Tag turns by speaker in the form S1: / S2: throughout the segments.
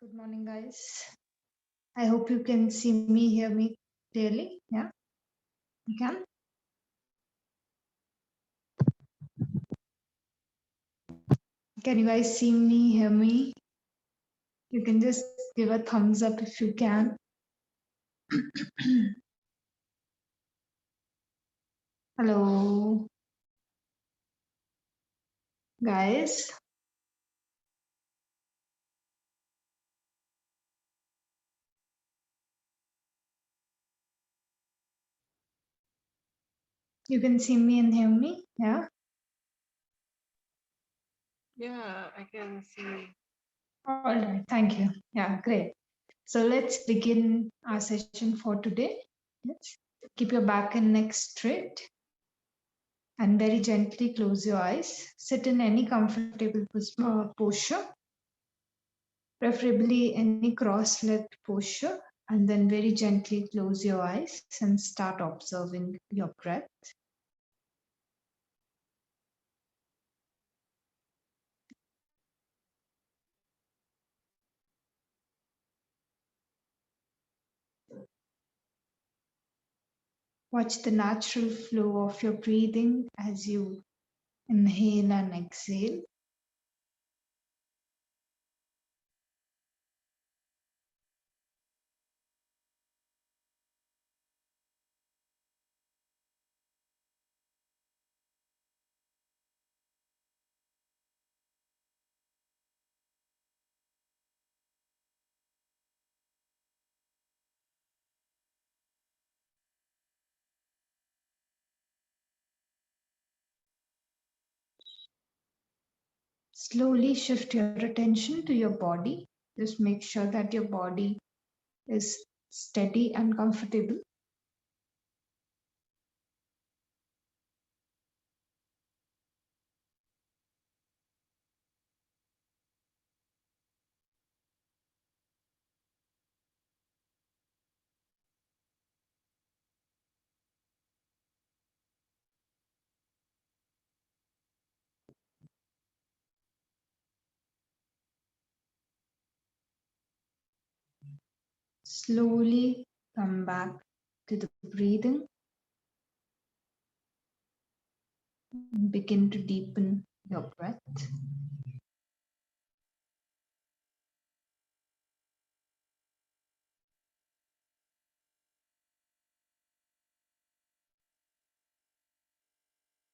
S1: Good morning, guys. I hope you can see me, hear me clearly. Yeah, you can. Can you guys see me, hear me? You can just give a thumbs up if you can. Hello, guys. You can see me and hear me. Yeah.
S2: Yeah, I can see.
S1: All right. Thank you. Yeah, great. So let's begin our session for today. Yes. Keep your back and neck straight and very gently close your eyes. Sit in any comfortable posture, preferably any cross-legged posture, and then very gently close your eyes and start observing your breath. Watch the natural flow of your breathing as you inhale and exhale. Slowly shift your attention to your body. Just make sure that your body is steady and comfortable. Slowly come back to the breathing and begin to deepen your breath.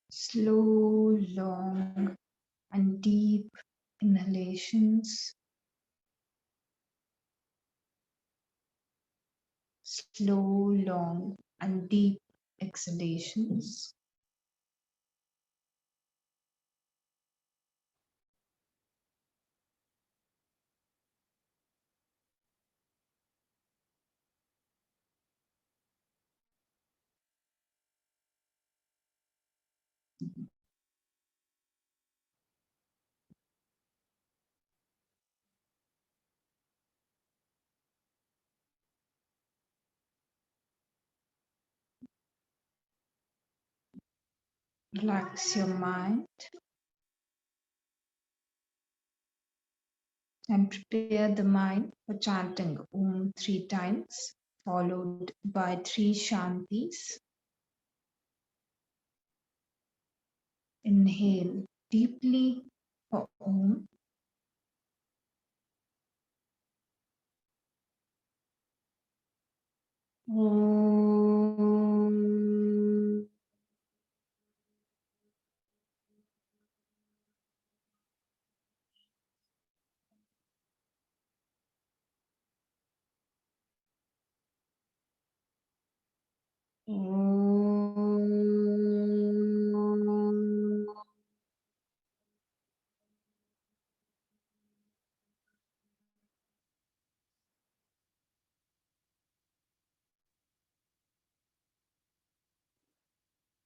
S1: Slow, long, and deep inhalations. Slow, long, and deep exhalations. Relax your mind and prepare the mind for chanting Om 3 times, followed by 3 Shantis. Inhale deeply for Om. Om. Om.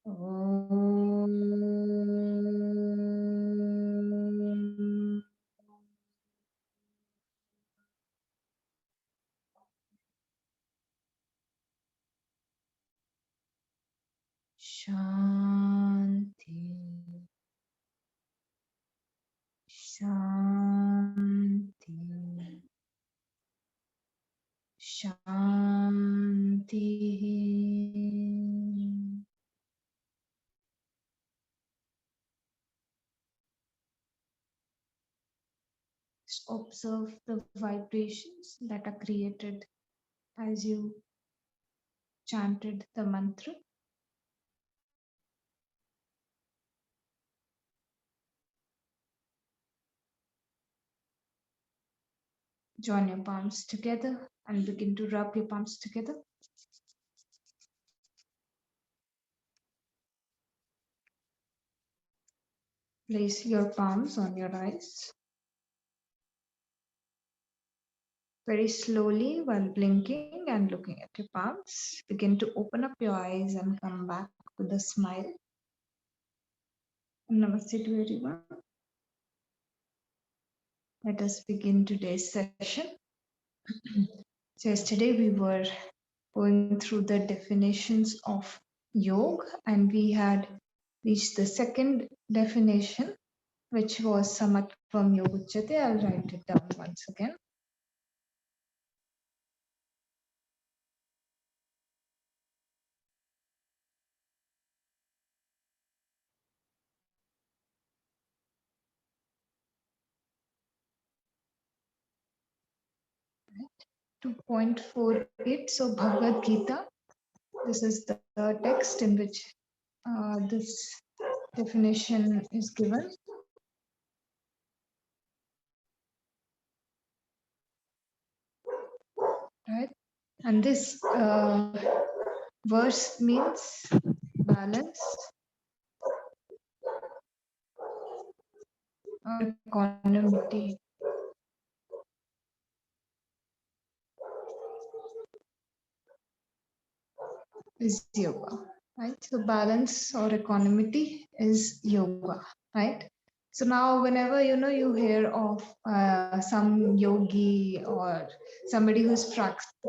S1: Om. Shanti. Shanti. Shanti. Just observe the vibrations that are created as you chanted the mantra. Join your palms together and begin to rub your palms together. Place your palms on your eyes. Very slowly, while blinking and looking at your palms, begin to open up your eyes and come back with a smile. Namaste to everyone. Let us begin today's session. So yesterday we were going through the definitions of yoga, and we had reached the second definition, which was samatvam yoguchyate. I'll write it down once again. Right. 2.48. So Bhagavad Gita. This is the text in which this definition is given. Right. And this verse means balance or equanimity. Is yoga, right? So balance or equanimity is yoga, right? So now whenever you hear of some yogi or somebody who's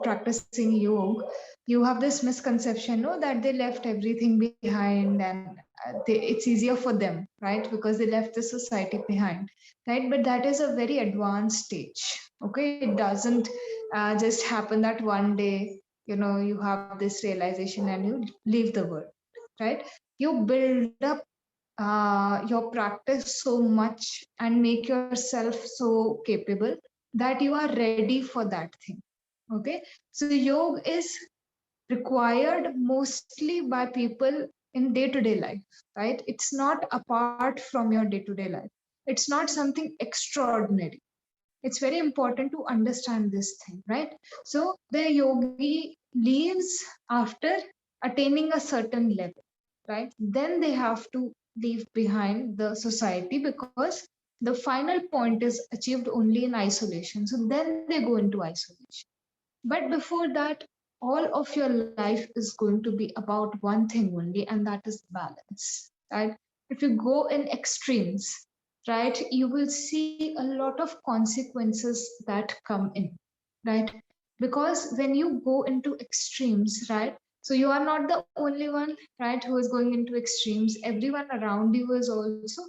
S1: practicing yoga, you have this misconception, no, that they left everything behind and it's easier for them, right? Because they left the society behind, right? But that is a very advanced stage. Okay, it doesn't just happen that one day you have this realization and you leave the world, right? You build up your practice so much and make yourself so capable that you are ready for that thing. Okay, so yoga is required mostly by people in day-to-day life, right? It's not apart from your day-to-day life. It's not something extraordinary. It's very important to understand this thing, right? So the yogi leaves after attaining a certain level, right? Then they have to leave behind the society because the final point is achieved only in isolation. So then they go into isolation. But before that, all of your life is going to be about one thing only, and that is balance, right? If you go in extremes, right, you will see a lot of consequences that come in, right? Because when you go into extremes, right, so you are not the only one, right, who is going into extremes. Everyone around you is also,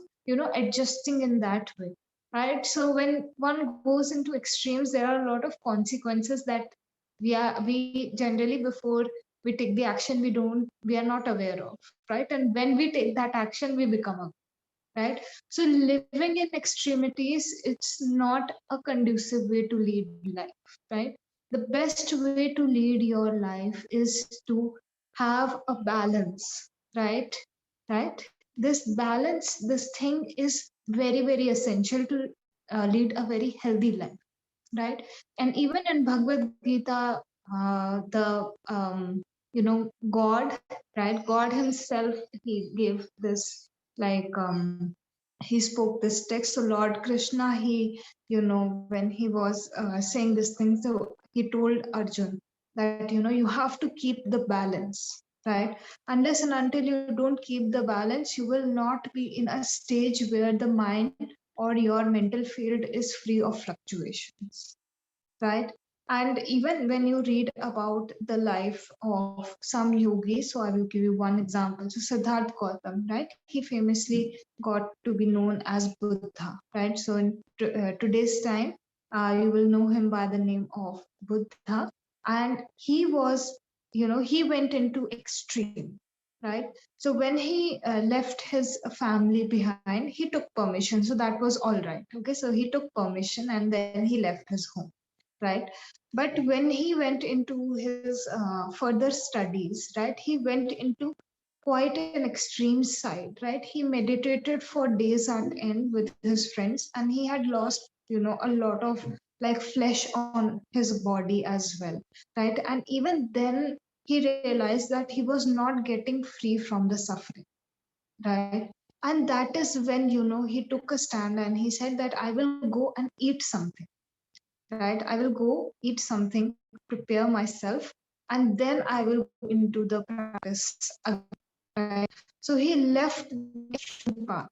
S1: adjusting in that way, right? So when one goes into extremes, there are a lot of consequences that we generally, before we take the action, we are not aware of, right? And when we take that action, we become aware, right? So living in extremities, it's not a conducive way to lead life, right? The best way to lead your life is to have a balance, right? This balance, this thing is very, very essential to lead a very healthy life, right? And even in Bhagavad Gita, the God, right? God Himself, He gave this, like He spoke this text. So Lord Krishna, He, when He was saying this thing, so He told Arjun that you have to keep the balance, right? Unless and until you don't keep the balance, you will not be in a stage where the mind or your mental field is free of fluctuations, right? And even when you read about the life of some yogis, so I will give you one example. So Siddhartha Gautam, right? He famously got to be known as Buddha, right? So in today's time, you will know him by the name of Buddha. and he was, he went into extreme, right? So when he left his family behind, he took permission, so that was all right. Okay, so he took permission and then he left his home, right? But when he went into his further studies, right, he went into quite an extreme side, right? He meditated for days at end with his friends, and he had lost, a lot of like flesh on his body as well, right? And even then he realized that he was not getting free from the suffering, right? And that is when, he took a stand and he said that I will go and eat something, right? I will go eat something, prepare myself, and then I will go into the practice again, right? So he left the extreme path,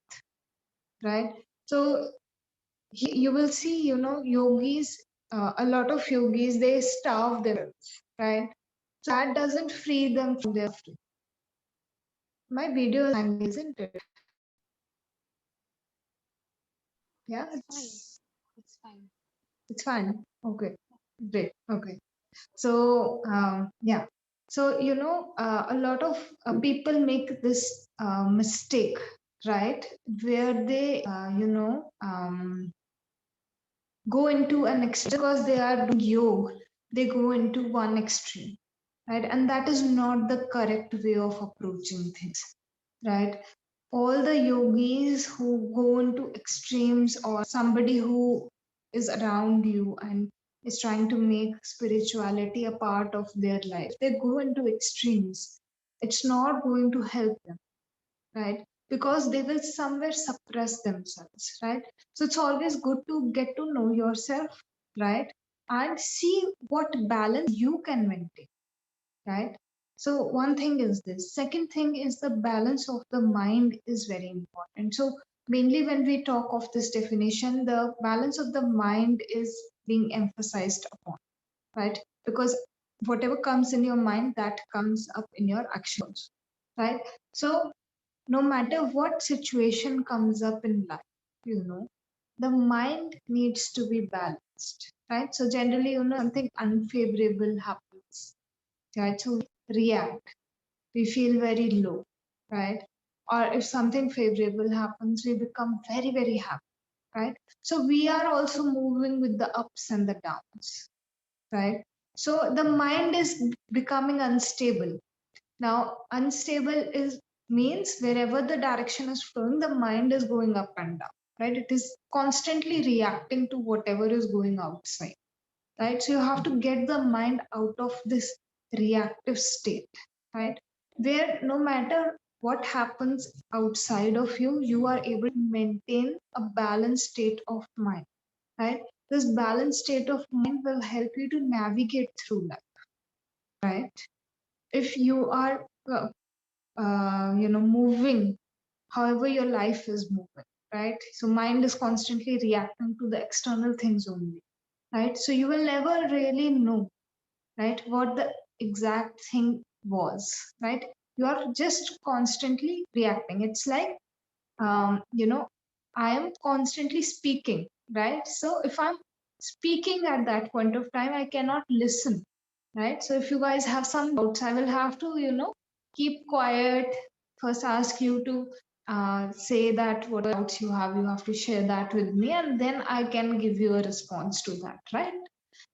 S1: right? So you will see, yogis, a lot of yogis, they starve themselves, right? So that doesn't free them from their suffering. My video is hanging, isn't it? Yeah,
S2: It's fine. It's fine.
S1: it's fine. Okay, great. Okay. So yeah, so a lot of people make this mistake, right, where they go into an extreme because they are doing yoga, they go into one extreme, right? And that is not the correct way of approaching things, right? All the yogis who go into extremes, or somebody who is around you and is trying to make spirituality a part of their life, they go into extremes, it's not going to help them, right? Because they will somewhere suppress themselves, right? So it's always good to get to know yourself, right? And see what balance you can maintain, right? So one thing is this. Second thing is the balance of the mind is very important. So mainly when we talk of this definition, the balance of the mind is being emphasized upon, right? Because whatever comes in your mind, that comes up in your actions, right? So no matter what situation comes up in life, the mind needs to be balanced, right? So generally, something unfavorable happens, right? So we react, we feel very low, right? Or if something favorable happens, we become very, very happy, right? So we are also moving with the ups and the downs, right? So the mind is becoming unstable. Now, unstable is means wherever the direction is flowing, the mind is going up and down, right? It is constantly reacting to whatever is going outside, right? So you have to get the mind out of this reactive state, right? Where no matter what happens outside of you, you are able to maintain a balanced state of mind, right? This balanced state of mind will help you to navigate through life, right? If you are, moving, however your life is moving, right? So mind is constantly reacting to the external things only, right? So you will never really know, right, what the exact thing was, right? You are just constantly reacting. It's like, I am constantly speaking, right? So if I'm speaking at that point of time, I cannot listen, right? So if you guys have some doubts, I will have to, keep quiet, first ask you to say that what doubts you have to share that with me, and then I can give you a response to that, right?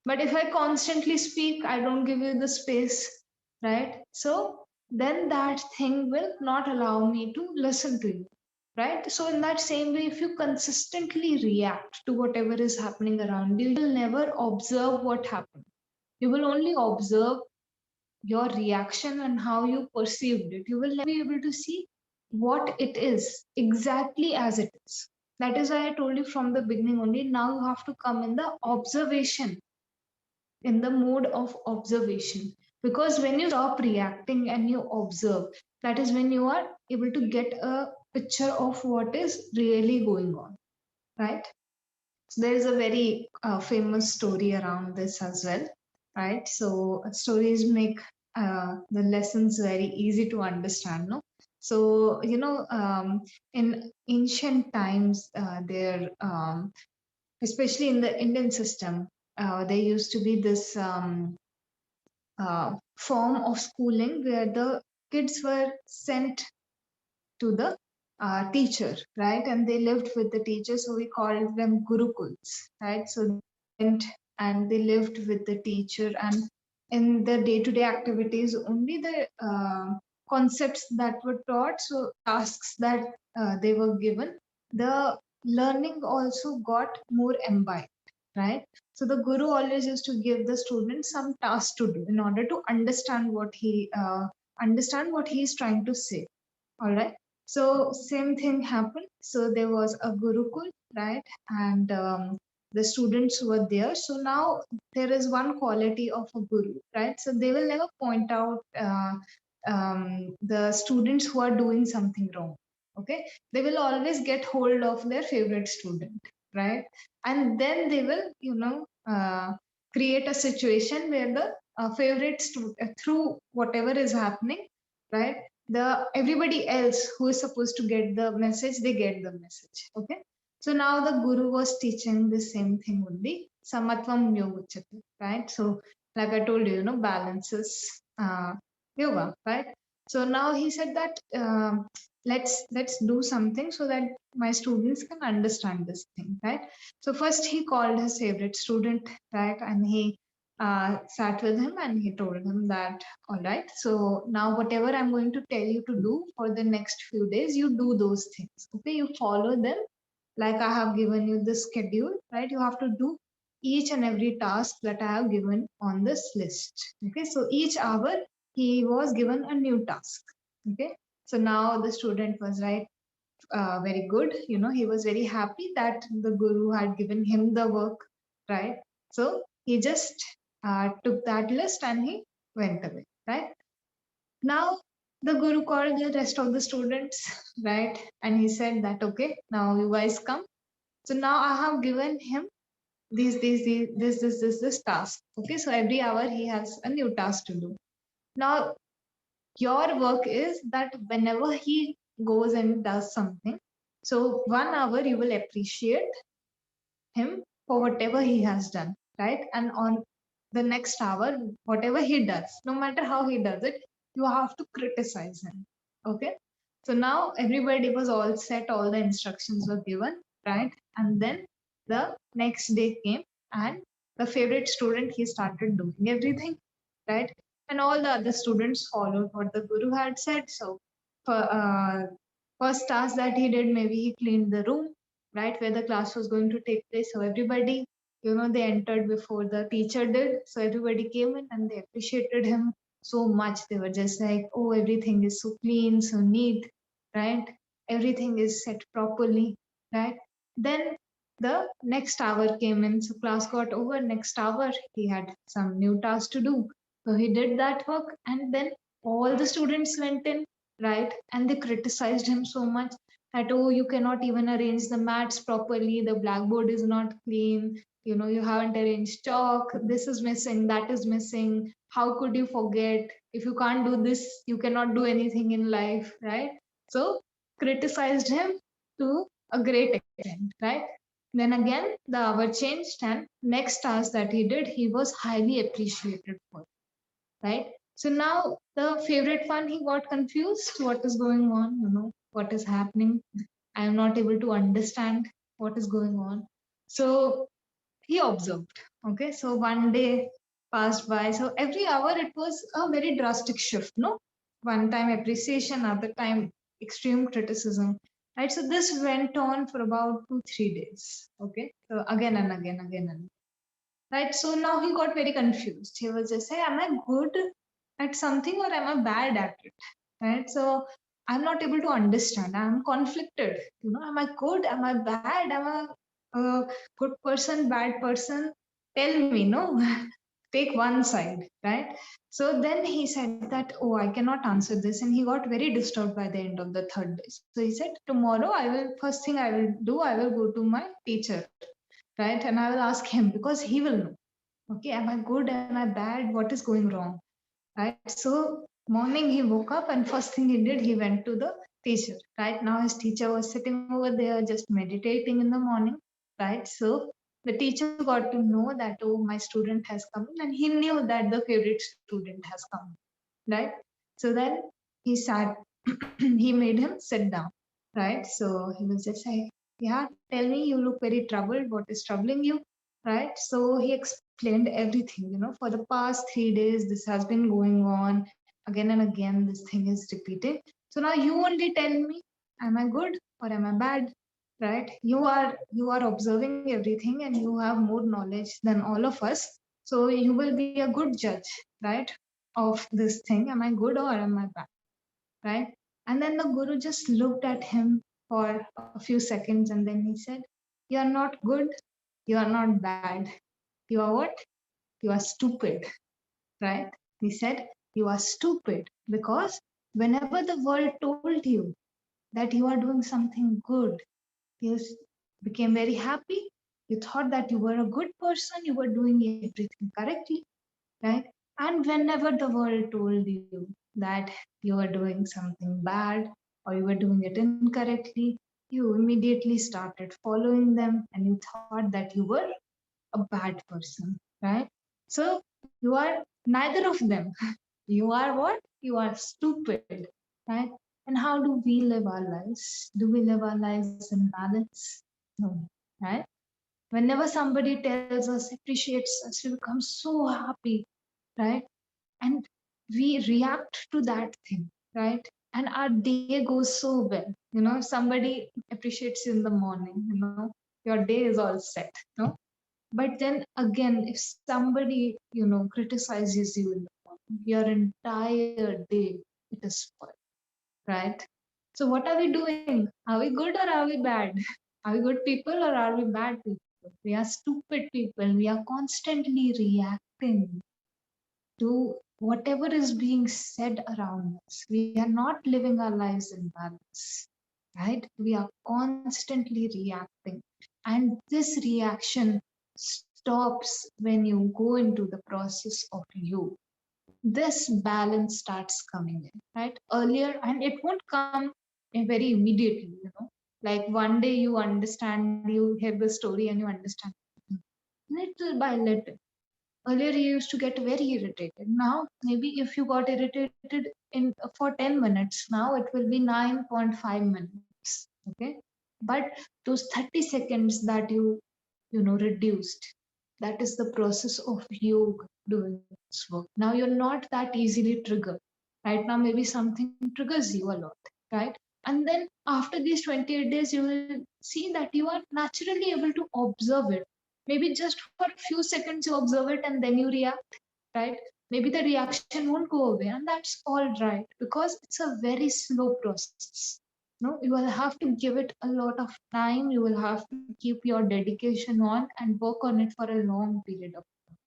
S1: But if I constantly speak, I don't give you the space, right? So then that thing will not allow me to listen to you, right? So in that same way, if you consistently react to whatever is happening around you, you will never observe what happened. You will only observe your reaction and how you perceived it. You will never be able to see what it is exactly as it is. That is why I told you from the beginning only. Now you have to come in the observation, in the mode of observation. Because when you stop reacting and you observe, that is when you are able to get a picture of what is really going on, right? So there is a very famous story around this as well, right? So stories make the lessons very easy to understand, no? So, in ancient times, especially in the Indian system, there used to be this. form of schooling where the kids were sent to the teacher, right? And they lived with the teacher, so we called them gurukuls, right? So they went and they lived with the teacher, and in the day-to-day activities, only the concepts that were taught, so tasks that they were given, the learning also got more imbibed, right? So the guru always used to give the student some task to do in order to understand what he is trying to say. All right. So same thing happened. So there was a Gurukul, right? And the students were there. So now there is one quality of a guru, right? So they will never point out the students who are doing something wrong. Okay. They will always get hold of their favorite student, right? And then they will, create a situation where the favorite student, through whatever is happening, right? The everybody else who is supposed to get the message, they get the message. Okay. So now the guru was teaching the same thing only, samatvam yogachala, right? So like I told you, balances yoga, right? So now he said that let's do something so that my students can understand this thing, right? So first he called his favorite student, right? And he sat with him and he told him that, all right, so now whatever I'm going to tell you to do for the next few days, you do those things. Okay, you follow them like I have given you the schedule, right? You have to do each and every task that I have given on this list. Okay, so each hour he was given a new task. Okay, so now the student was right, very good. He was very happy that the guru had given him the work, right? So he just took that list and he went away, right? Now the guru called the rest of the students, right? And he said that, okay, now you guys come. So now I have given him this task. Okay, so every hour he has a new task to do. Now your work is that whenever he goes and does something, so 1 hour you will appreciate him for whatever he has done, right? And on the next hour, whatever he does, no matter how he does it, you have to criticize him. Okay. So now everybody was all set, all the instructions were given, right? And then the next day came, and the favorite student, he started doing everything, right? And all the other students followed what the guru had said. So for first task that he did, maybe he cleaned the room, right, where the class was going to take place. So everybody, they entered before the teacher did. So everybody came in and they appreciated him so much. They were just like, oh, everything is so clean, so neat, right? Everything is set properly, right? Then the next hour came in. So class got over. Next hour, he had some new task to do. So he did that work, and then all the students went in, right? And they criticized him so much that, oh, you cannot even arrange the mats properly, the blackboard is not clean, you haven't arranged chalk, this is missing, that is missing, how could you forget? If you can't do this, you cannot do anything in life, right? So criticized him to a great extent, right? Then again the hour changed, and next task that he did, he was highly appreciated for, right? So now the favorite one, he got confused. What is going on? What is happening? I am not able to understand what is going on. So he observed. Okay, so one day passed by. So every hour it was a very drastic shift. No, one time appreciation, other time extreme criticism. Right. So this went on for about 2 3 days. Okay. So again and again, right? So now he got very confused. He was just saying, am I good at something or am I bad at it? Right? So I'm not able to understand. I'm conflicted. Am I good? Am I bad? Am I a good person, bad person? Tell me, no? Take one side, right? So then he said that, oh, I cannot answer this. And he got very disturbed by the end of the third day. So he said, tomorrow first thing I will do, I will go to my teacher, right? And I will ask him because he will know. Okay, am I good? Am I bad? What is going wrong? Right. So morning he woke up and first thing he did, he went to the teacher. Right now his teacher was sitting over there just meditating in the morning. Right. So the teacher got to know that, oh, my student has come in, and he knew that the favorite student has come, right? So then he sat, he made him sit down, right? So he was just like, yeah, tell me, you look very troubled. What is troubling you, right? So he explained everything, for the past 3 days, this has been going on again and again. This thing is repeating. So now you only tell me, am I good or am I bad? Right? You are observing everything and you have more knowledge than all of us. So you will be a good judge, right? Of this thing. Am I good or am I bad? Right? And then the guru just looked at him for a few seconds and then he said, you are not good, you are not bad. You are what? You are stupid, right? He said, you are stupid because whenever the world told you that you are doing something good, you became very happy. You thought that you were a good person, you were doing everything correctly, right? And whenever the world told you that you were doing something bad or you were doing it incorrectly, you immediately started following them and you thought that you were a bad person, right? So you are neither of them. You are what? You are stupid, right? And how do we live our lives? Do we live our lives in balance? No, right? Whenever somebody tells us, appreciates us, we become so happy, right? And we react to that thing, right? And our day goes so well. Somebody appreciates you in the morning, your day is all set, but then again, if somebody, criticizes you in the morning, your entire day, it is spoiled, right? So what are we doing? Are we good or are we bad? Are we good people or are we bad people? We are stupid people. We are constantly reacting to whatever is being said around us. We are not living our lives in balance, right? We are constantly reacting. And this reaction stops when you go into the process of you. This balance starts coming in, right? Earlier, and it won't come very immediately, like one day you understand, you hear the story and you understand little by little. Earlier, you used to get very irritated. Now, maybe if you got irritated in for 10 minutes, now it will be 9.5 minutes. Okay. But those 30 seconds that you reduced, that is the process of you doing this work. Now you're not that easily triggered. Right now, maybe something triggers you a lot, right? And then after these 28 days, you will see that you are naturally able to observe it. Maybe just for a few seconds you observe it and then you react, right? Maybe the reaction won't go away, and that's all right because it's a very slow process. No, you will have to give it a lot of time. You will have to keep your dedication on and work on it for a long period of time.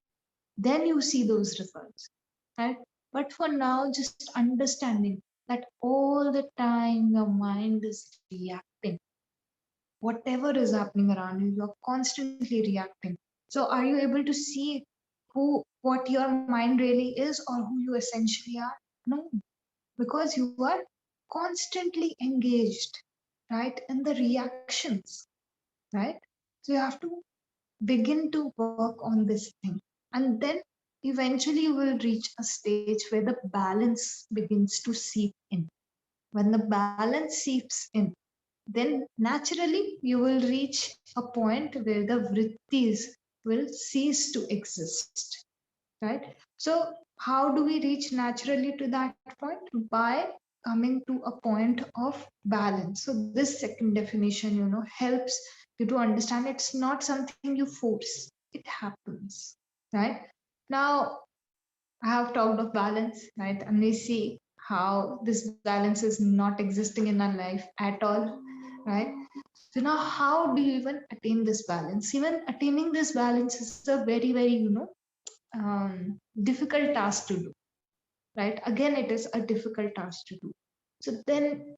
S1: Then you see those results, right? But for now, just understanding that all the time your mind is reacting. Whatever is happening around you, you're constantly reacting. So are you able to see what your mind really is or who you essentially are? No, because you are constantly engaged, right, in the reactions, right? So you have to begin to work on this thing. And then eventually you will reach a stage where the balance begins to seep in. When the balance seeps in, then naturally you will reach a point where the vrittis will cease to exist, right? So how do we reach naturally to that point? By coming to a point of balance. So this second definition, helps you to understand it's not something you force. It happens, right? Now I have talked of balance, right? And we see how this balance is not existing in our life at all, right? So now how do you even attain this balance? Even attaining this balance is a very, very, difficult task to do, right? Again, it is a difficult task to do. So then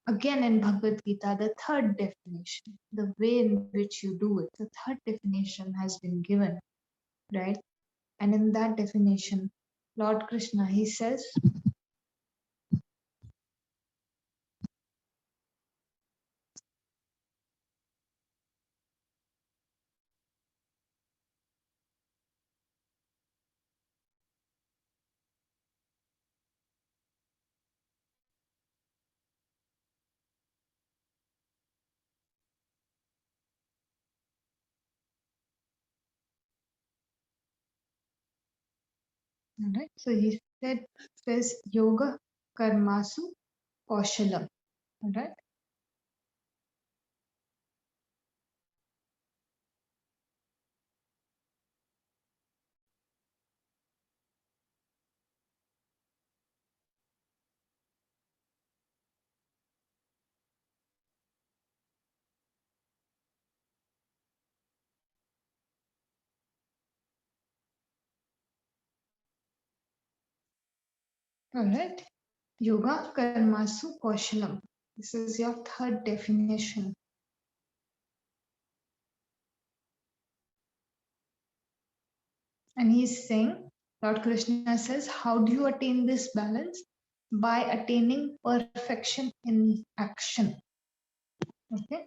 S1: again in Bhagavad Gita, the third definition, the way in which you do it, the third definition has been given, right? And in that definition, Lord Krishna, he says, All right. So he says yoga karmasu kaushalam. All right. All right. Yoga karmasu kaushalam. This is your third definition. And he's saying, Lord Krishna says, how do you attain this balance? By attaining perfection in action. Okay.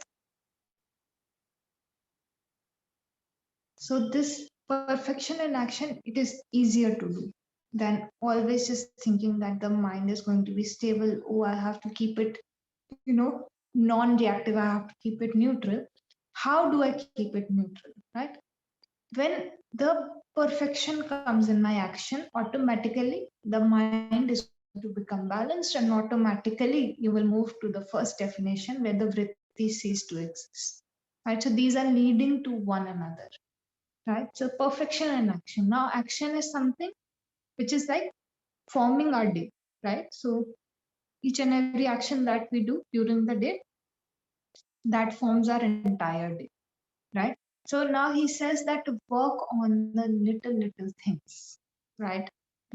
S1: So this perfection in action, it is easier to do than always just thinking that the mind is going to be stable. Oh, I have to keep it, non-reactive. I have to keep it neutral. How do I keep it neutral, right? When the perfection comes in my action, automatically the mind is going to become balanced, and automatically you will move to the first definition where the vritti cease to exist. Right? So these are leading to one another. Right? So perfection and action. Now action is something which is like forming our day, right? So each and every action that we do during the day, that forms our entire day, right? So now he says that to work on the little things, right?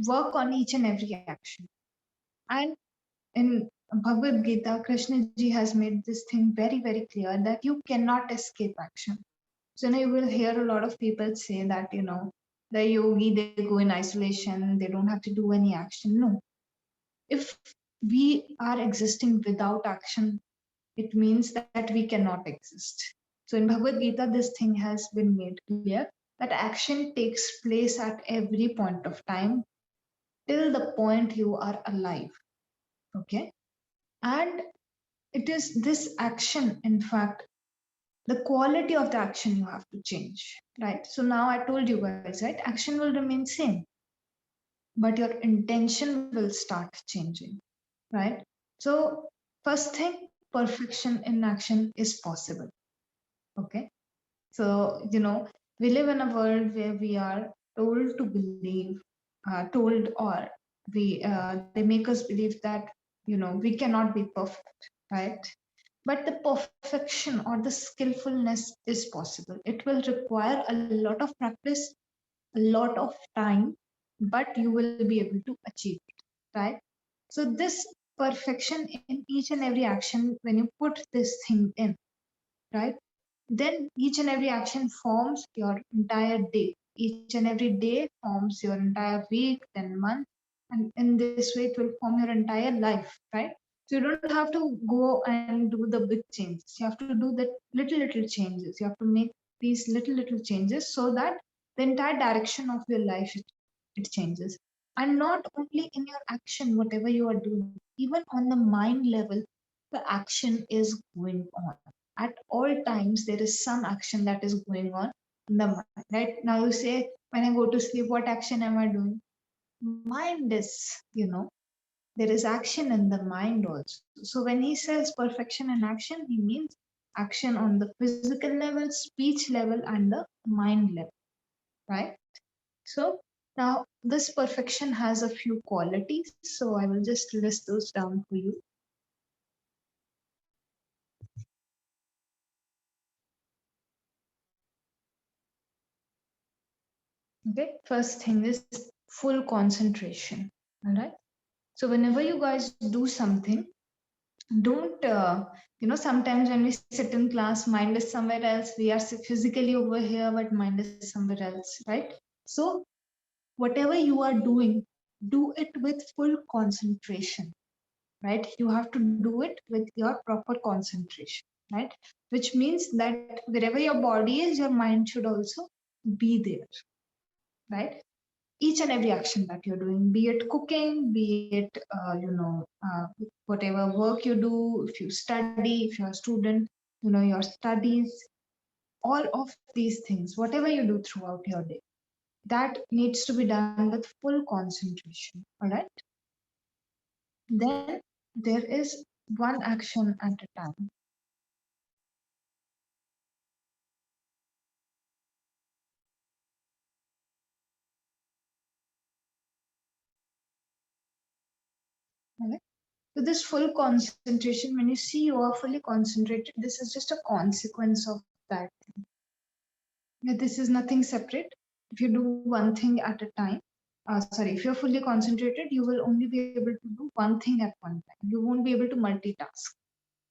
S1: Work on each and every action. And in Bhagavad Gita, Krishna ji has made this thing very clear that you cannot escape action. So now you will hear a lot of people say that, the yogi, they go in isolation, they don't have to do any action. No. If we are existing without action, it means that we cannot exist. So in Bhagavad Gita, this thing has been made clear that action takes place at every point of time till the point you are alive. Okay. And it is this action, in fact, the quality of the action you have to change, right? So now I told you guys, right? Action will remain same, but your intention will start changing, right? So first thing, perfection in action is possible. Okay. So, we live in a world where we are told to believe, told or they make us believe that, we cannot be perfect, right? But the perfection or the skillfulness is possible. It will require a lot of practice, a lot of time, but you will be able to achieve it, right? So this perfection in each and every action, when you put this thing in, right? Then each and every action forms your entire day. Each and every day forms your entire week, then month, and in this way it will form your entire life, right? So you don't have to go and do the big changes. You have to do the little changes. You have to make these little changes so that the entire direction of your life it changes. And not only in your action, whatever you are doing, even on the mind level, the action is going on at all times. There is some action that is going on in the mind. Right now you say, when I go to sleep, what action am I doing? Mind is, there is action in the mind also. So when he says perfection in action, he means action on the physical level, speech level, and the mind level, right? So now this perfection has a few qualities, so I will just list those down for you. Okay, first thing is full concentration. All right. So whenever you guys do something, don't sometimes when we sit in class, mind is somewhere else. We are physically over here, but mind is somewhere else, right? So whatever you are doing, do it with full concentration, right? You have to do it with your proper concentration, right? Which means that wherever your body is, your mind should also be there, right? Each and every action that you're doing, be it cooking, be it whatever work you do, if you study, if you're a student, your studies, all of these things, whatever you do throughout your day, that needs to be done with full concentration. All right. Then there is one action at a time. All right. So this full concentration, when you see you are fully concentrated, this is just a consequence of that. Yeah, this is nothing separate. If you do one thing at a time, sorry, if you're fully concentrated, you will only be able to do one thing at one time. You won't be able to multitask,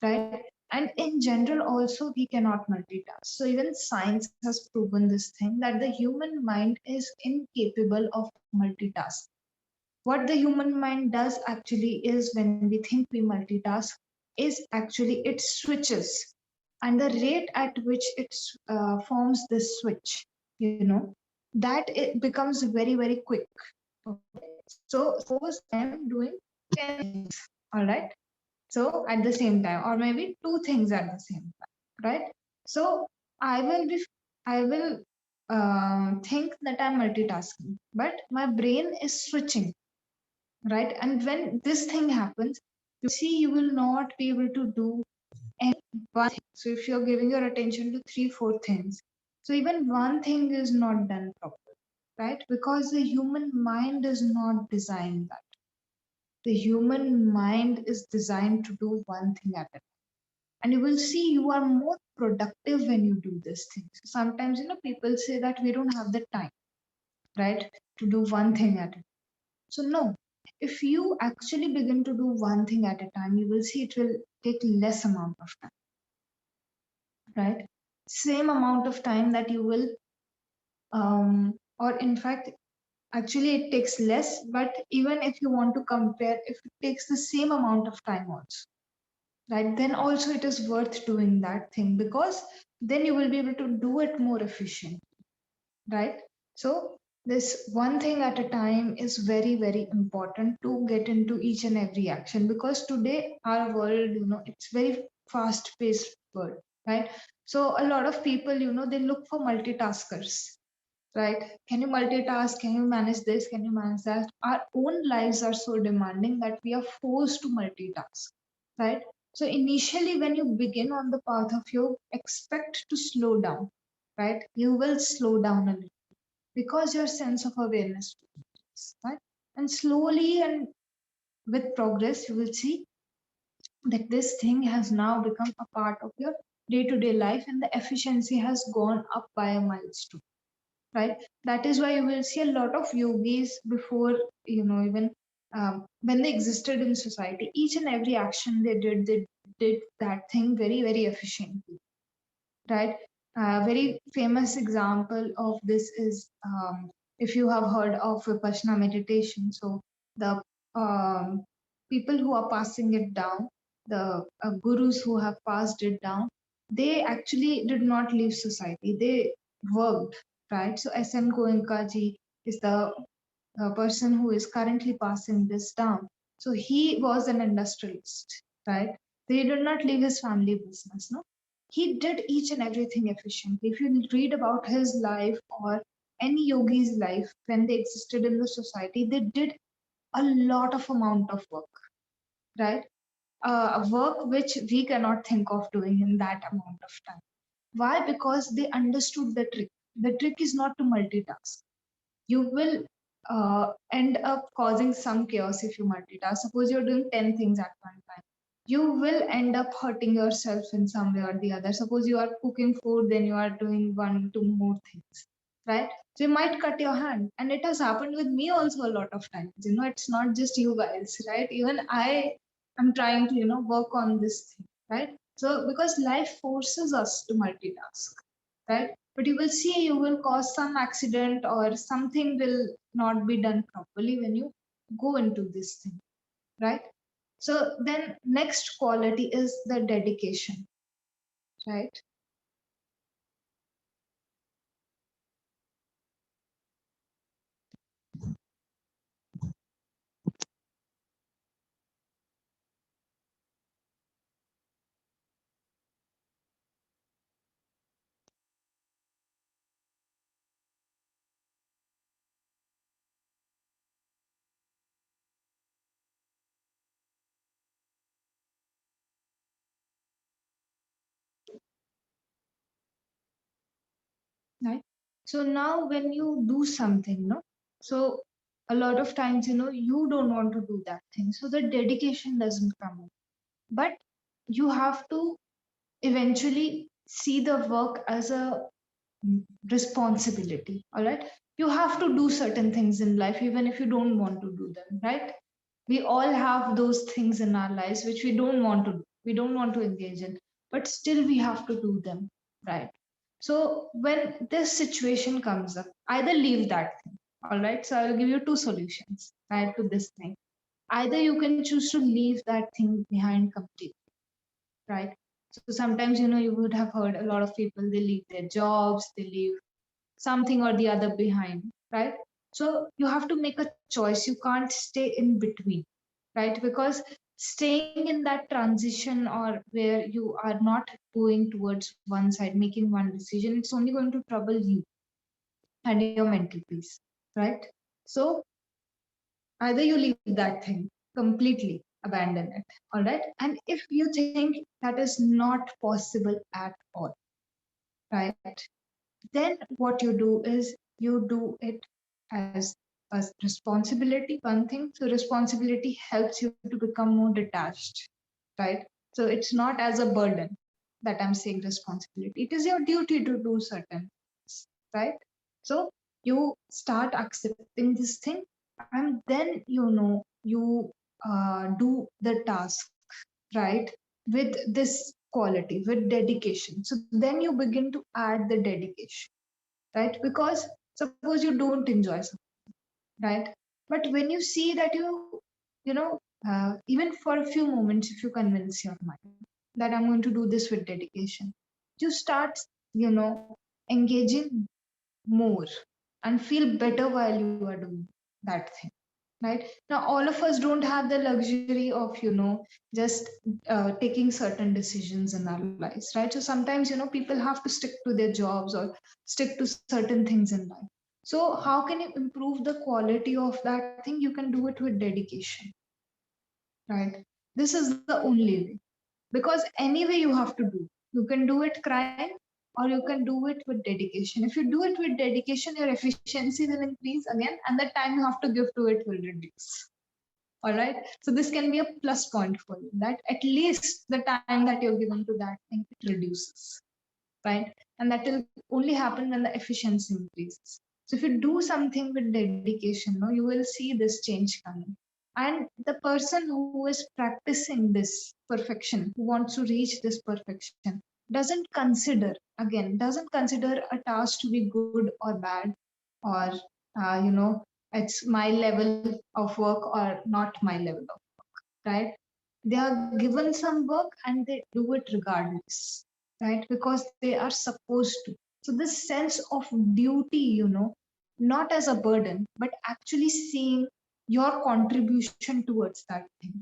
S1: right? And in general, also, we cannot multitask. So even science has proven this thing that the human mind is incapable of multitasking. What the human mind does actually is when we think we multitask, is actually it switches, and the rate at which it forms this switch, that it becomes very very quick. Okay, so suppose I am doing 10 things, all right, so at the same time, or maybe two things at the same time, right? So I will think that I'm multitasking, but my brain is switching, right? And when this thing happens, you see you will not be able to do any one thing. So if you're giving your attention to three, four things, so even one thing is not done properly, right? Because the human mind is not designed that. The human mind is designed to do one thing at a time. And you will see you are more productive when you do this thing. So sometimes, people say that we don't have the time, right, to do one thing at a time. So no, if you actually begin to do one thing at a time, you will see it will take less amount of time, right? Same amount of time that you will, or in fact, actually it takes less, but even if you want to compare, if it takes the same amount of time also, right, then also it is worth doing that thing, because then you will be able to do it more efficient, right? So this one thing at a time is very very important to get into each and every action, because today our world, it's very fast paced world, right? So a lot of people, they look for multitaskers, right? Can you multitask? Can you manage this? Can you manage that? Our own lives are so demanding that we are forced to multitask, right? So initially, when you begin on the path of you expect to slow down, right? You will slow down a little, because your sense of awareness will increase, right? And slowly and with progress, you will see that this thing has now become a part of your day-to-day life, and the efficiency has gone up by a milestone, right? That is why you will see a lot of yogis before, even when they existed in society, each and every action they did that thing very, very efficiently, right? A very famous example of this is, if you have heard of Vipassana meditation. So the people who are passing it down, the gurus who have passed it down, they actually did not leave society. They worked, right? So SM Goenka ji is the person who is currently passing this down. So he was an industrialist, right? So he did not leave his family business, no? He did each and everything efficiently. If you read about his life or any yogi's life when they existed in the society, they did a lot of amount of work, right? Work which we cannot think of doing in that amount of time. Why? Because they understood the trick. The trick is not to multitask. You will end up causing some chaos if you multitask. Suppose you're doing 10 things at one time. You will end up hurting yourself in some way or the other. Suppose you are cooking food, then you are doing one, two more things, right? So you might cut your hand. And it has happened with me also a lot of times. It's not just you guys, right? Even I am trying to, work on this thing, right? So because life forces us to multitask, right? But you will see you will cause some accident or something will not be done properly when you go into this thing, right? So then next quality is the dedication, right? So now when you do something, no, so a lot of times, you don't want to do that thing. So the dedication doesn't come in. But you have to eventually see the work as a responsibility. All right. You have to do certain things in life, even if you don't want to do them, right? We all have those things in our lives which we don't want to do, we don't want to engage in, but still we have to do them, right? So when this situation comes up, either leave that thing. All right, so I'll give you two solutions, right, to this thing. Either you can choose to leave that thing behind completely, right? So sometimes, you would have heard a lot of people, they leave their jobs, they leave something or the other behind, right? So you have to make a choice. You can't stay in between, right? Because staying in that transition, or where you are not going towards one side, making one decision, it's only going to trouble you and your mental peace, right? So either you leave that thing completely, abandon it, all right? And if you think that is not possible at all, right, then what you do is you do it as a responsibility, one thing. So responsibility helps you to become more detached, right? So it's not as a burden that I'm saying responsibility. It is your duty to do certain things, right? So you start accepting this thing, and then you do the task, right, with this quality, with dedication. So then you begin to add the dedication, right? Because suppose you don't enjoy something, right? But when you see that even for a few moments, if you convince your mind that I'm going to do this with dedication, you start, engaging more and feel better while you are doing that thing, right? Now all of us don't have the luxury of just taking certain decisions in our lives, right? So sometimes people have to stick to their jobs or stick to certain things in life. So how can you improve the quality of that thing? You can do it with dedication, right? This is the only way, because anyway you have to do. You can do it crying, or you can do it with dedication. If you do it with dedication, your efficiency will increase again, and the time you have to give to it will reduce. All right, so this can be a plus point for you, that at least the time that you're given to that thing, it reduces, right? And that will only happen when the efficiency increases. So if you do something with dedication, no, you will see this change coming. And the person who is practicing this perfection, who wants to reach this perfection, doesn't consider, again, doesn't consider a task to be good or bad, or it's my level of work or not my level of, right? They are given some work and they do it regardless, right? Because they are supposed to. So this sense of duty, not as a burden, but actually seeing your contribution towards that thing,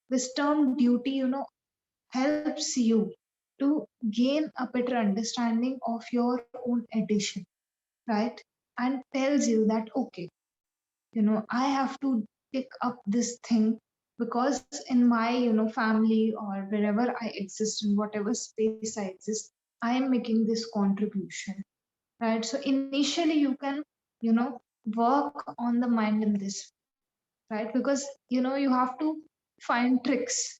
S1: this term duty, helps you to gain a better understanding of your own addition, right? And tells you that, okay, I have to pick up this thing, because in my family, or wherever I exist, in whatever space I exist, I am making this contribution, right? So initially you can work on the mind in this, right? Because you have to find tricks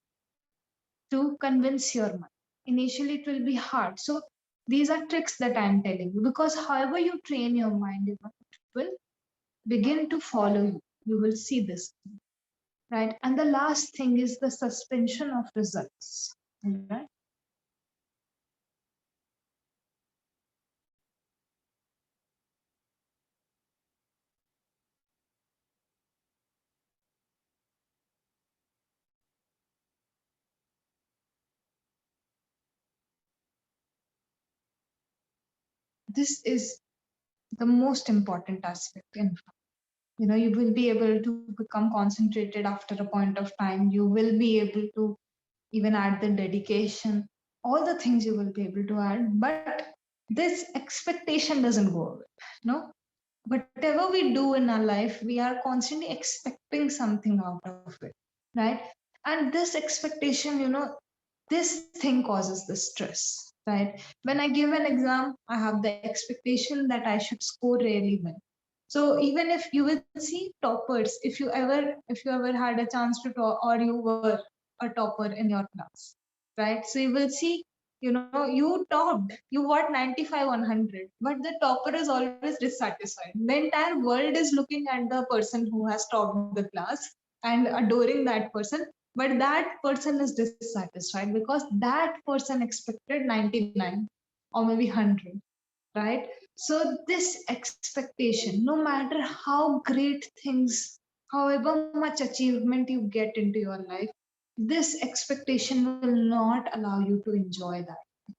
S1: to convince your mind. Initially it will be hard. So these are tricks that I'm telling you, because however you train your mind, it will begin to follow you. You will see this, right? And the last thing is the suspension of results, right? This is the most important aspect. In you will be able to become concentrated after a point of time. You will be able to even add the dedication, all the things you will be able to add. But this expectation doesn't go away. No, whatever we do in our life, we are constantly expecting something out of it, right? And this expectation, this thing causes the stress, right? When I give an exam, I have the expectation that I should score really well. So even if you will see toppers, if you ever had a chance to talk or you were a topper in your class, right? So you will see, you topped, you got 95 on 100, but the topper is always dissatisfied. The entire world is looking at the person who has topped the class and adoring that person, but that person is dissatisfied because that person expected 99 or maybe 100, right? So this expectation, no matter how great things, however much achievement you get into your life, this expectation will not allow you to enjoy that,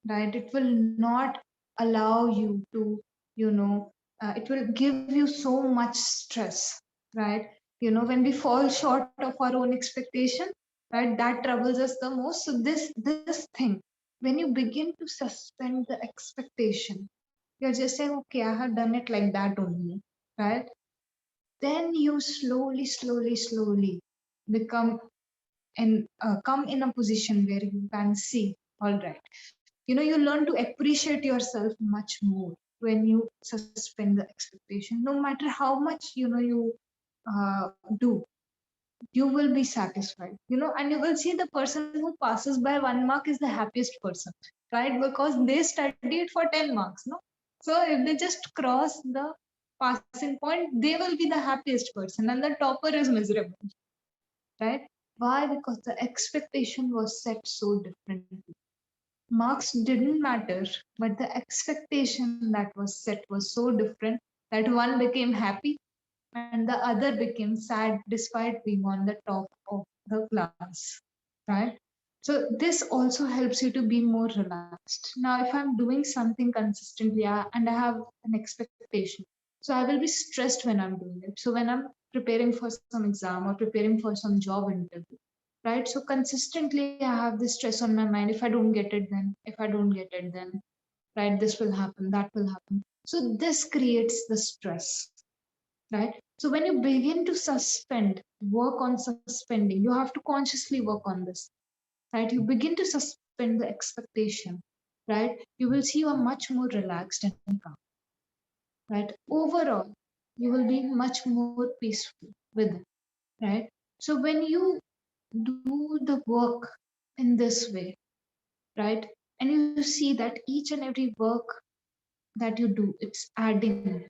S1: right? It will not allow you to, it will give you so much stress, right? When we fall short of our own expectation, right, that troubles us the most. So this thing, when you begin to suspend the expectation, you're just saying, okay, I have done it like that only, right? Then you slowly become and come in a position where you can see, all right, you learn to appreciate yourself much more when you suspend the expectation. No matter how much you do, you will be satisfied, and you will see the person who passes by 1 mark is the happiest person, right? Because they studied for 10 marks, no? So if they just cross the passing point, they will be the happiest person, and the topper is miserable, right? Why? Because the expectation was set so differently. Marks didn't matter, but the expectation that was set was so different that one became happy and the other became sad despite being on the top of the class, right? So this also helps you to be more relaxed. Now, if I'm doing something consistently and I have an expectation, so I will be stressed when I'm doing it. So when I'm preparing for some exam or preparing for some job interview, right? So consistently I have this stress on my mind. If I don't get it, then if I don't get it, then right, this will happen, that will happen. So this creates the stress, right? So when you begin to work on suspending, you have to consciously work on this, right? You begin to suspend the expectation, right? You will see you are much more relaxed and calm, right? Overall, you will be much more peaceful with it, right? So when you do the work in this way, right? And you see that each and every work that you do, it's adding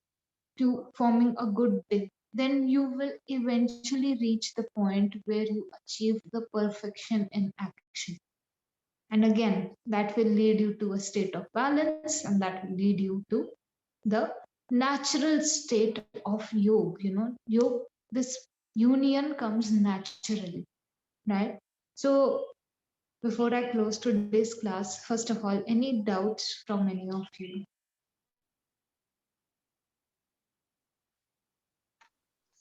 S1: to forming a good day, then you will eventually reach the point where you achieve the perfection in action. And again, that will lead you to a state of balance, and that will lead you to the natural state of yoga. Yoga, this union comes naturally, right? So before I close today's class, first of all, any doubts from any of you?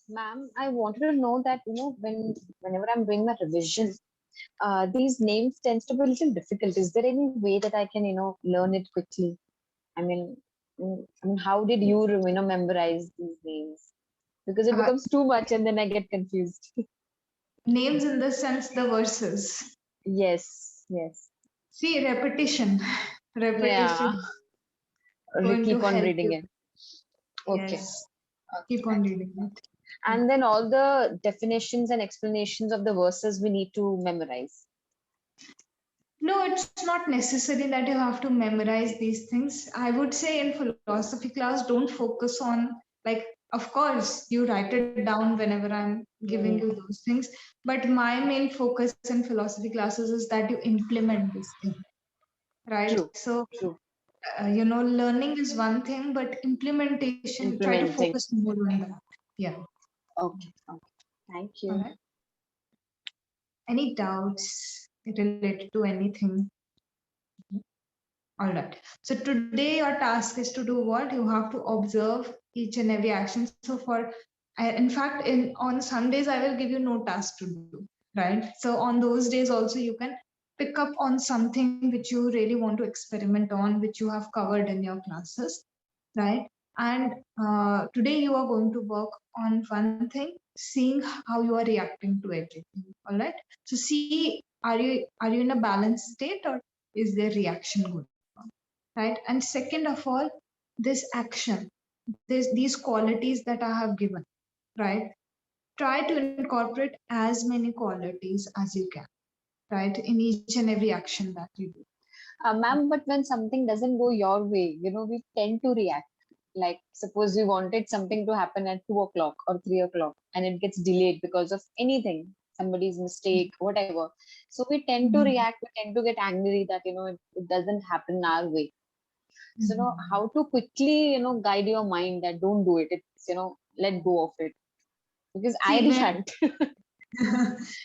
S2: Ma'am, I wanted to know that, whenever I'm doing my revision, these names tends to be a little difficult. Is there any way that I can, learn it quickly? I mean, how did you, memorize these names? Because it
S1: Uh,
S2: becomes too much and then I get confused.
S1: Names in the sense the verses.
S2: Yes, yes.
S1: See, repetition.
S2: Yeah.
S1: Repetition going to
S2: Keep on
S1: help
S2: reading
S1: you.
S2: it. Okay.
S1: Yes.
S2: Okay.
S1: Keep on reading it. Yeah.
S2: And then all the definitions and explanations of the verses we need to memorize.
S1: No, it's not necessary that you have to memorize these things. I would say in philosophy class, don't focus on, like, of course, you write it down whenever I'm giving
S2: Mm,
S1: you those things. But my main focus in philosophy classes is that you implement this thing, right?
S2: true,
S1: So,
S2: true.
S1: learning is one thing, but implementation, try to focus
S2: Implementing.
S1: more on that. Yeah.
S2: Okay, okay. Thank
S1: All
S2: you.
S1: right. Any doubts related to anything? All right. So today your task is to do what? You have to observe each and every action. So in fact, on some days I will give you no task to do, right? So on those days also you can pick up on something which you really want to experiment on, which you have covered in your classes, right? And today you are going to work on one thing, seeing how you are reacting to everything. All right. So see, are you in a balanced state, or is their reaction going on, right? And second of all, this action, these qualities that I have given, right? Try to incorporate as many qualities as you can, right? In each and every action that you do.
S2: Ma'am, but when something doesn't go your way, we tend to react. Like, suppose we wanted something to happen at 2 o'clock or 3 o'clock and it gets delayed because of anything, somebody's mistake, whatever. So we tend to
S1: Mhm.
S2: react, we tend to get angry that, it doesn't happen our way. So,
S1: Mhm.
S2: how to quickly, guide your mind that don't do it. It's, let go of it. Because I
S1: See,
S2: react.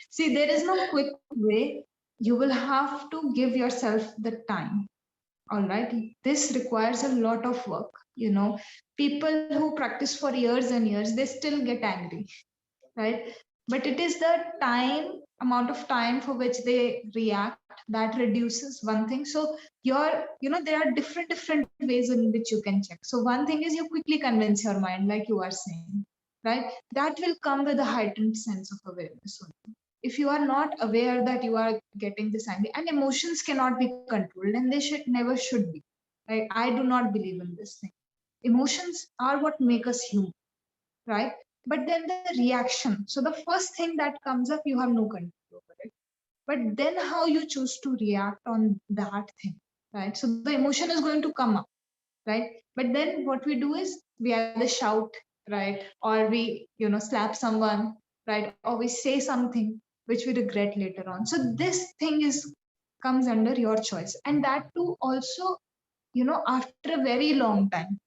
S1: see, there is no quick way. You will have to give yourself the time. All right. This requires a lot of work. People who practice for years and years, they still get angry, right? But it is the amount of time for which they react that reduces one thing. So there are different ways in which you can check. So one thing is you quickly convince your mind, like you are saying, right? That will come with a heightened sense of awareness. If you are not aware that you are getting this angry, and emotions cannot be controlled, and they should never should be, right? I do not believe in this thing. Emotions are what make us human, right? But then the reaction. So the first thing that comes up, you have no control over it. But then how you choose to react on that thing, right? So the emotion is going to come up, right? But then what we do is we either shout, right? Or we, slap someone, right? Or we say something which we regret later on. So this thing is comes under your choice. And that too also, after a very long time,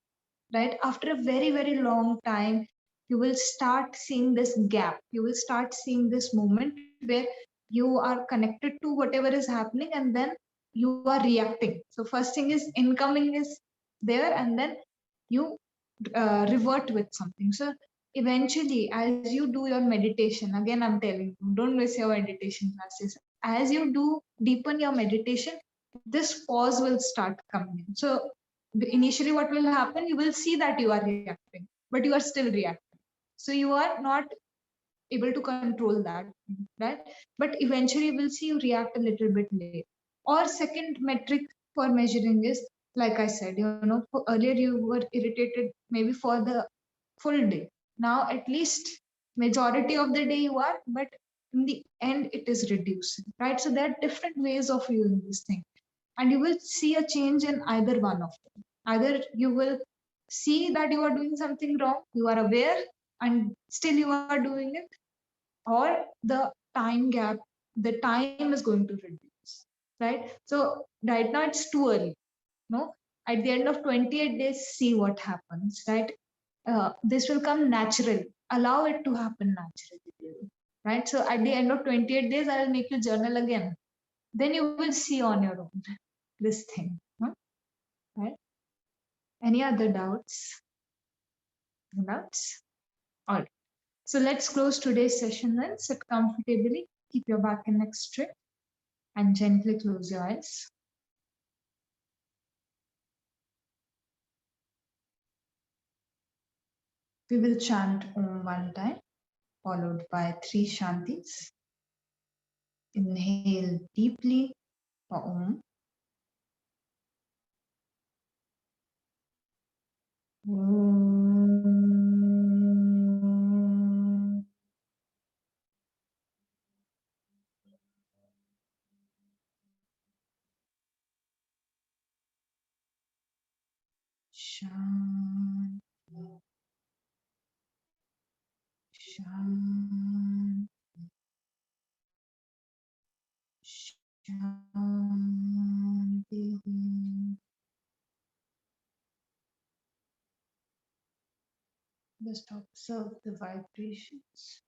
S1: right? After a very, very long time, you will start seeing this gap. You will start seeing this moment where you are connected to whatever is happening and then you are reacting. So, first thing is incoming is there, and then you revert with something. So, eventually, as you do your meditation, again, I'm telling you, don't miss your meditation classes. As you do deepen your meditation, this pause will start coming in. So, initially what will happen, you will see that you are reacting, but you are still reacting. So you are not able to control that, right? But eventually you will see you react a little bit late. Or second metric for measuring is, like I said, earlier you were irritated maybe for the full day. Now at least majority of the day you are, but in the end it is reducing, right? So there are different ways of viewing this thing, and you will see a change in either one of them. Either you will see that you are doing something wrong, you are aware, and still you are doing it, or the time gap, the time is going to reduce, right? So right now it's too early. No, at the end of 28 days, see what happens, right? This will come naturally. Allow it to happen naturally, right? So at the end of 28 days, I will make you journal again. Then you will see on your own this thing. Huh? Right? Any other doubts? Doubts? All right. So let's close today's session then. Sit comfortably, keep your back and neck straight, and gently close your eyes. We will chant Om one time, followed by 3 Shantis. Inhale deeply for Om. Om. Shanti. Shanti. Shanti. Just observe the vibrations.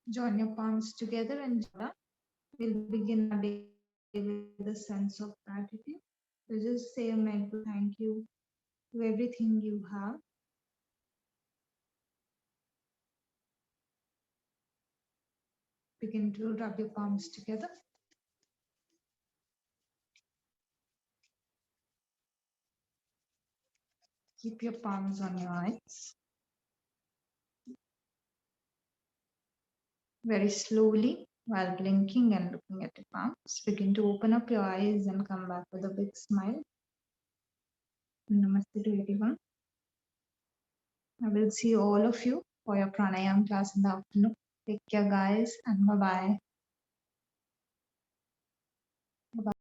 S1: Join your palms together and we'll begin our day with a sense of gratitude. So just say a mental thank you to everything you have. Begin to rub your palms together. Keep your palms on your eyes. Very slowly, while blinking and looking at your palms, begin to open up your eyes and come back with a big smile. Namaste to everyone. I will see all of you for your pranayam class in the afternoon. Take care, guys, and bye bye. Bye bye.